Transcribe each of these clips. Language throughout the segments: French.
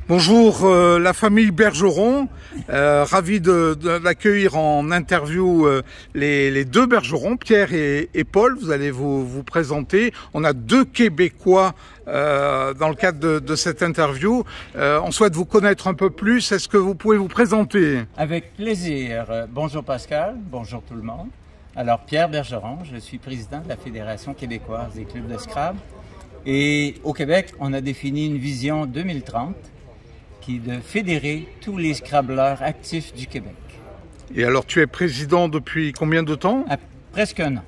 Bonjour la famille Bergeron, ravi de l'accueillir en interview les deux Bergeron, Pierre et Paul. Vous allez vous présenter. On a deux Québécois dans le cadre de cette interview. On souhaite vous connaître un peu plus. Est-ce que vous pouvez vous présenter? Avec plaisir. Bonjour Pascal, bonjour tout le monde. Alors Pierre Bergeron, je suis président de la Fédération québécoise des clubs de Scrabble. Et au Québec, on a défini une vision 2030 qui est de fédérer tous les Scrabbleurs actifs du Québec. Et alors, tu es président depuis combien de temps? Presque un an.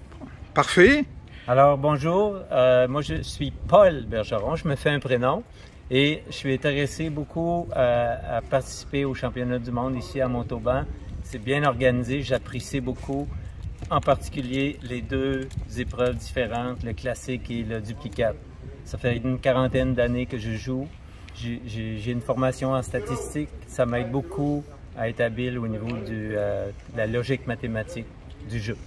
Parfait. Alors, bonjour. Moi, je suis Paul Bergeron. Je me fais un prénom et je suis intéressé beaucoup à participer au championnat du monde ici à Montauban. C'est bien organisé. J'apprécie beaucoup, en particulier, les deux épreuves différentes, le classique et le duplicate. Ça fait une quarantaine d'années que je joue. J'ai une formation en statistique, ça m'aide beaucoup à être habile au niveau de la logique mathématique du jeu.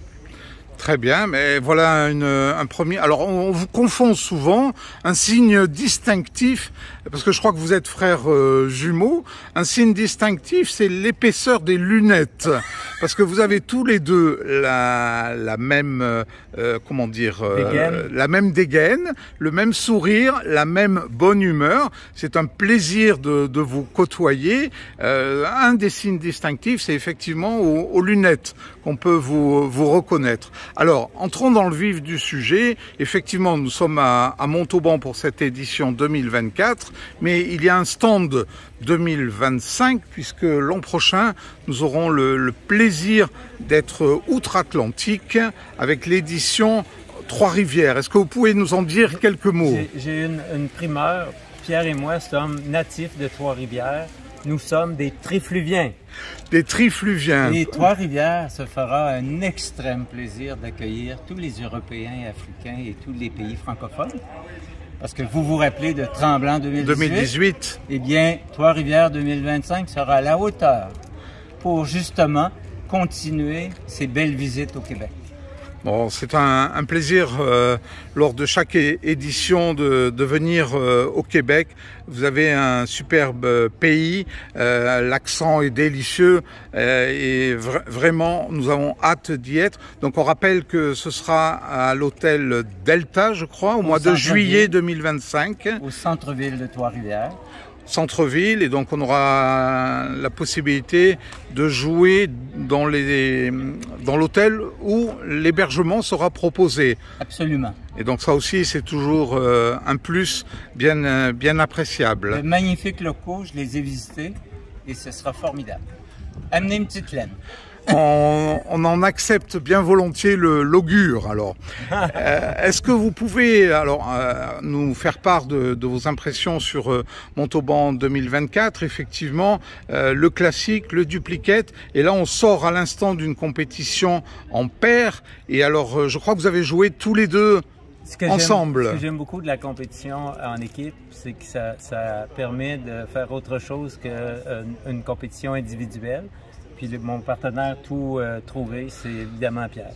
Très bien, mais voilà un premier... Alors, on vous confond souvent un signe distinctif, parce que je crois que vous êtes frères jumeaux. Un signe distinctif, c'est l'épaisseur des lunettes, parce que vous avez tous les deux la même, comment dire, la même dégaine, le même sourire, la même bonne humeur. C'est un plaisir de vous côtoyer. Un des signes distinctifs, c'est effectivement aux lunettes qu'on peut vous reconnaître. Alors, entrons dans le vif du sujet. Effectivement, nous sommes à Montauban pour cette édition 2024, mais il y a un stand 2025, puisque l'an prochain, nous aurons le plaisir d'être outre-Atlantique avec l'édition Trois-Rivières. Est-ce que vous pouvez nous en dire quelques mots? J'ai une primeur. Pierre et moi sommes natifs de Trois-Rivières. Nous sommes des trifluviens. Des trifluviens. Et Trois-Rivières se fera un extrême plaisir d'accueillir tous les Européens, Africains et tous les pays francophones. Parce que vous vous rappelez de Tremblant 2018. Eh bien, Trois-Rivières 2025 sera à la hauteur pour justement continuer ces belles visites au Québec. Bon, c'est un plaisir lors de chaque édition de venir au Québec. Vous avez un superbe pays, l'accent est délicieux et vraiment nous avons hâte d'y être. Donc on rappelle que ce sera à l'hôtel Delta, je crois, au mois de juillet 2025. Au centre-ville de Trois-Rivières. Centre-ville, et donc on aura la possibilité de jouer dans l'hôtel où l'hébergement sera proposé. Absolument. Et donc ça aussi, c'est toujours un plus bien appréciable. De magnifiques locaux, je les ai visités et ce sera formidable. Amenez une petite laine. On en accepte bien volontiers l'augure. Alors, est-ce que vous pouvez nous faire part de vos impressions sur Montauban 2024? Effectivement, le classique, le duplicate, et là on sort à l'instant d'une compétition en paire. Et alors, je crois que vous avez joué tous les deux ensemble. Ce que j'aime beaucoup de la compétition en équipe, c'est que ça permet de faire autre chose qu'une compétition individuelle. Puis mon partenaire tout trouvé, c'est évidemment Pierre.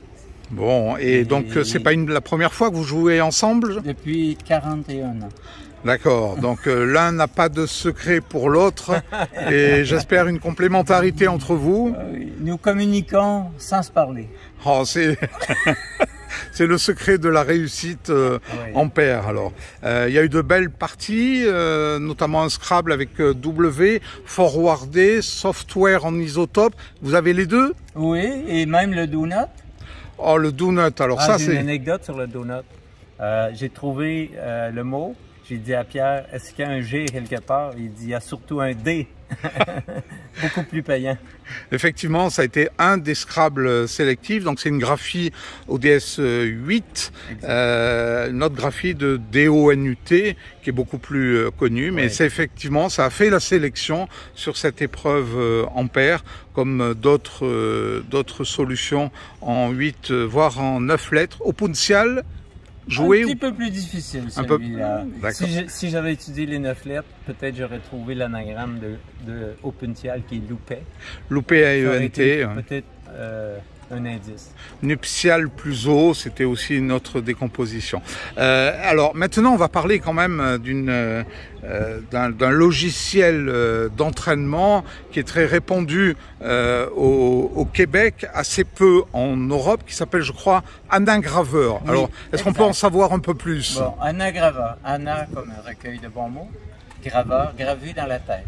Bon, et donc c'est pas la première fois que vous jouez ensemble? Depuis 41 ans. D'accord, donc l'un n'a pas de secret pour l'autre et j'espère une complémentarité entre vous. Nous communiquons sans se parler. Oh, c'est... C'est le secret de la réussite en paire. Alors, il y a eu de belles parties, notamment un Scrabble avec W, forwardé, software en isotope. Vous avez les deux? Oui, et même le donut. Oh, le donut. Alors ça, c'est... J'ai une anecdote sur le donut. J'ai trouvé le mot. J'ai dit à Pierre, est-ce qu'il y a un G quelque part? Il dit, il y a surtout un D. Beaucoup plus payant. Effectivement, ça a été un des Scrabble sélectifs. Donc, c'est une graphie ODS 8, une autre graphie de DONUT qui est beaucoup plus connue. Mais c'est effectivement, ça a fait la sélection sur cette épreuve en paire, comme d'autres solutions en 8, voire en 9 lettres. Au Puntial, jouer un petit peu plus difficile celui-là. Si j'avais étudié les 9 lettres, peut-être j'aurais trouvé l'anagramme de Opuntial qui est Loupet. Loupet à ENT. Peut-être un indice. Nuptial plus eau, c'était aussi une autre décomposition. Alors maintenant, on va parler quand même d'un logiciel d'entraînement qui est très répandu au Québec, assez peu en Europe, qui s'appelle, je crois, Anagraveur. Oui, alors, est-ce qu'on peut en savoir un peu plus? Bon, Anagraveur, Ana comme un recueil de bons mots, graveur, gravé dans la tête.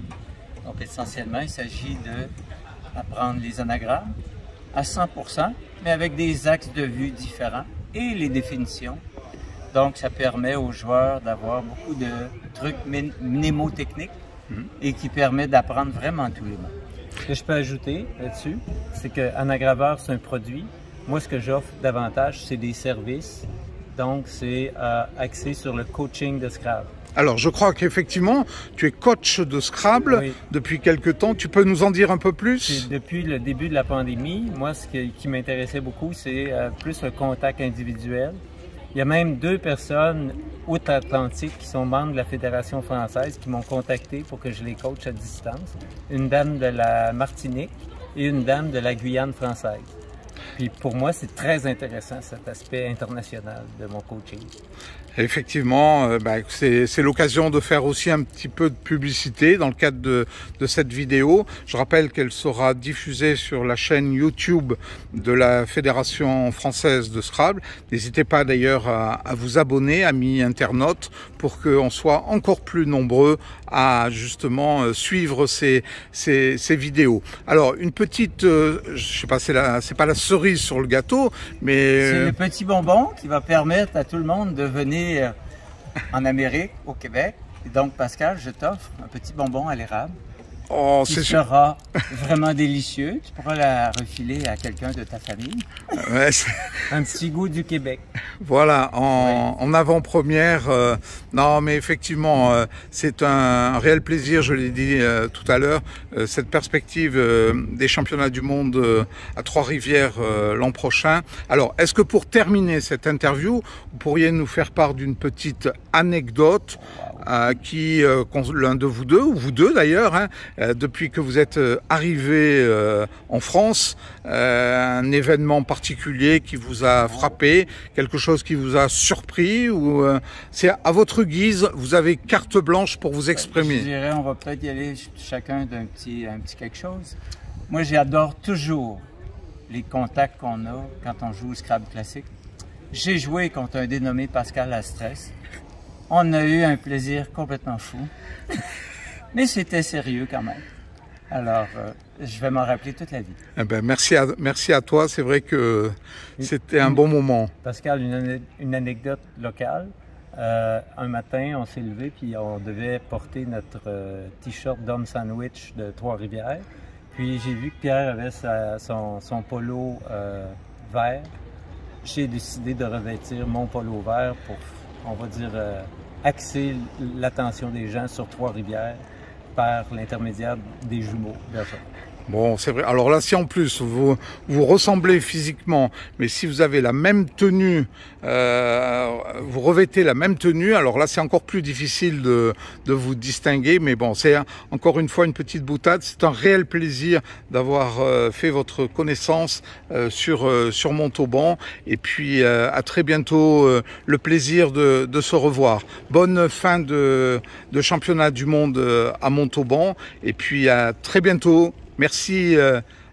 Donc essentiellement, il s'agit d'apprendre les anagrammes à 100%, mais avec des axes de vue différents et les définitions. Donc, ça permet aux joueurs d'avoir beaucoup de trucs mnémotechniques et qui permet d'apprendre vraiment tous les mots. Ce que je peux ajouter là-dessus, c'est que Anagraveur, c'est un produit. Moi, ce que j'offre davantage, c'est des services. Donc, c'est axé sur le coaching de Scrabble. Alors, je crois qu'effectivement, tu es coach de Scrabble depuis quelque temps. Tu peux nous en dire un peu plus? Depuis le début de la pandémie, moi, ce qui m'intéressait beaucoup, c'est plus le contact individuel. Il y a même 2 personnes outre-Atlantique qui sont membres de la Fédération française qui m'ont contacté pour que je les coache à distance. Une dame de la Martinique et une dame de la Guyane française. Puis pour moi, c'est très intéressant cet aspect international de mon coaching. Effectivement, c'est l'occasion de faire aussi un petit peu de publicité dans le cadre de cette vidéo. Je rappelle qu'elle sera diffusée sur la chaîne YouTube de la Fédération française de Scrabble. N'hésitez pas d'ailleurs à vous abonner, amis internautes, pour qu'on soit encore plus nombreux à justement suivre ces vidéos. Alors, une petite, je sais pas, c'est pas la cerise sur le gâteau, mais... C'est le petit bonbon qui va permettre à tout le monde de venir en Amérique, au Québec. Et donc, Pascal, je t'offre un petit bonbon à l'érable qui sera vraiment délicieux. Tu pourras la refiler à quelqu'un de ta famille. Ouais, un petit goût du Québec. Voilà, en avant-première. Non, mais effectivement, c'est un réel plaisir, je l'ai dit tout à l'heure, cette perspective des championnats du monde à Trois-Rivières l'an prochain. Alors, est-ce que pour terminer cette interview, vous pourriez nous faire part d'une petite anecdote qui, l'un de vous deux, ou vous deux d'ailleurs, hein, depuis que vous êtes arrivé en France, un événement particulier qui vous a frappé, quelque chose qui vous a surpris, ou c'est à votre guise, vous avez carte blanche pour vous exprimer? Je dirais, on va peut-être y aller chacun un petit quelque chose. Moi, j'adore toujours les contacts qu'on a quand on joue au Scrabble classique. J'ai joué contre un dénommé Pascal Astrès. On a eu un plaisir complètement fou, mais c'était sérieux quand même. Alors, je vais m'en rappeler toute la vie. Eh ben, merci à toi, c'est vrai que c'était un bon moment. Pascal, une anecdote locale. Un matin, on s'est levé puis on devait porter notre t-shirt d'homme sandwich de Trois-Rivières. Puis j'ai vu que Pierre avait son polo vert. J'ai décidé de revêtir mon polo vert pour, on va dire, axer l'attention des gens sur Trois-Rivières par l'intermédiaire des jumeaux. Bon, c'est vrai. Alors là, si en plus vous ressemblez physiquement, mais si vous avez la même tenue, vous revêtez la même tenue, alors là, c'est encore plus difficile de vous distinguer. Mais bon, c'est encore une fois une petite boutade. C'est un réel plaisir d'avoir fait votre connaissance sur Montauban. Et puis, à très bientôt, le plaisir de se revoir. Bonne fin de championnat du monde à Montauban. Et puis, à très bientôt. Merci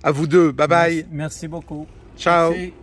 à vous deux. Bye bye. Merci beaucoup. Ciao. Merci.